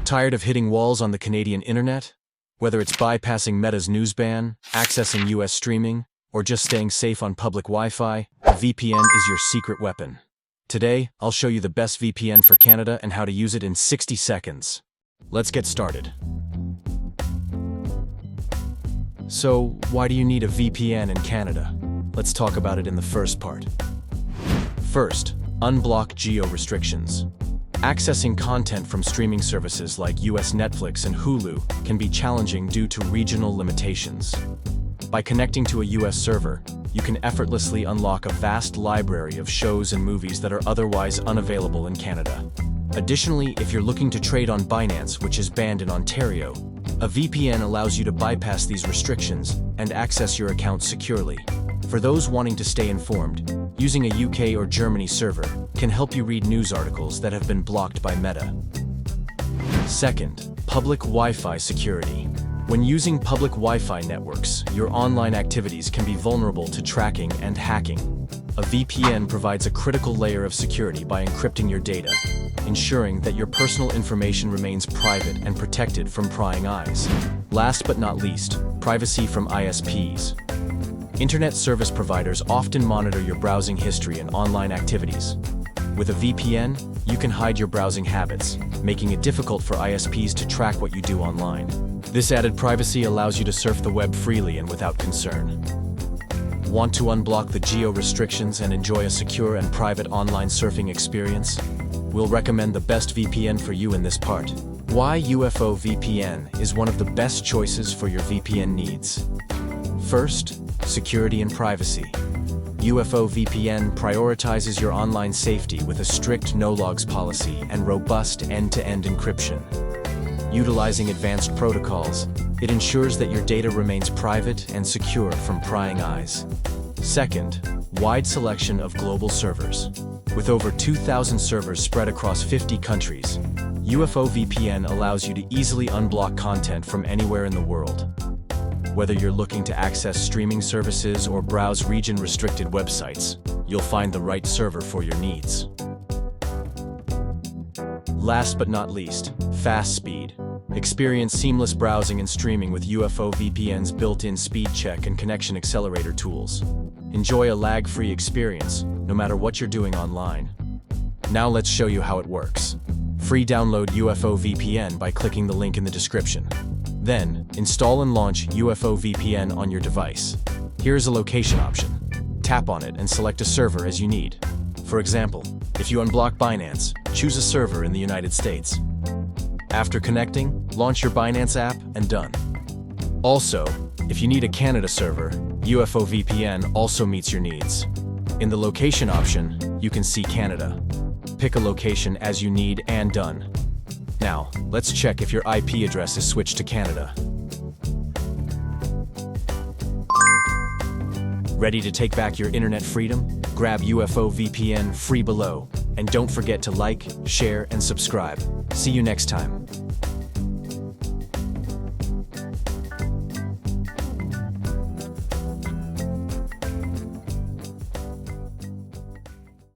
Tired of hitting walls on the Canadian internet? Whether it's bypassing Meta's news ban, accessing US streaming, or just staying safe on public Wi-Fi, a VPN is your secret weapon. Today, I'll show you the best VPN for Canada and how to use it in 60 seconds. Let's get started. So, why do you need a VPN in Canada? Let's talk about it in the first part. First, Unblock Geo-restrictions. Accessing content from streaming services like US Netflix and Hulu can be challenging due to regional limitations. By connecting to a US server, you can effortlessly unlock a vast library of shows and movies that are otherwise unavailable in Canada. Additionally, if you're looking to trade on Binance, which is banned in Ontario, a VPN allows you to bypass these restrictions and access your account securely. For those wanting to stay informed, using a UK or Germany server can help you read news articles that have been blocked by Meta. Second, public Wi-Fi security. When using public Wi-Fi networks, your online activities can be vulnerable to tracking and hacking. A VPN provides a critical layer of security by encrypting your data, ensuring that your personal information remains private and protected from prying eyes. Last but not least, privacy from ISPs. Internet service providers often monitor your browsing history and online activities. With a VPN, you can hide your browsing habits, making it difficult for ISPs to track what you do online. This added privacy allows you to surf the web freely and without concern. Want to unblock the geo-restrictions and enjoy a secure and private online surfing experience? We'll recommend the best VPN for you in this part. Why UFO VPN is one of the best choices for your VPN needs. First, security and privacy. UFO VPN prioritizes your online safety with a strict no-logs policy and robust end-to-end encryption. Utilizing advanced protocols, it ensures that your data remains private and secure from prying eyes. Second, wide selection of global servers. With over 2,000 servers spread across 50 countries, UFO VPN allows you to easily unblock content from anywhere in the world. Whether you're looking to access streaming services or browse region-restricted websites, you'll find the right server for your needs. Last but not least, fast speed. Experience seamless browsing and streaming with UFO VPN's built-in speed check and connection accelerator tools. Enjoy a lag-free experience, no matter what you're doing online. Now let's show you how it works. Free download UFO VPN by clicking the link in the description. Then, install and launch UFO VPN on your device. Here's a location option. Tap on it and select a server as you need. For example, if you unblock Binance, choose a server in the United States. After connecting, launch your Binance app and done. Also, if you need a Canada server, UFO VPN also meets your needs. In the location option, you can see Canada. Pick a location as you need and done. Now, let's check if your IP address is switched to Canada. Ready to take back your internet freedom? Grab UFO VPN free below. And don't forget to like, share, and subscribe. See you next time.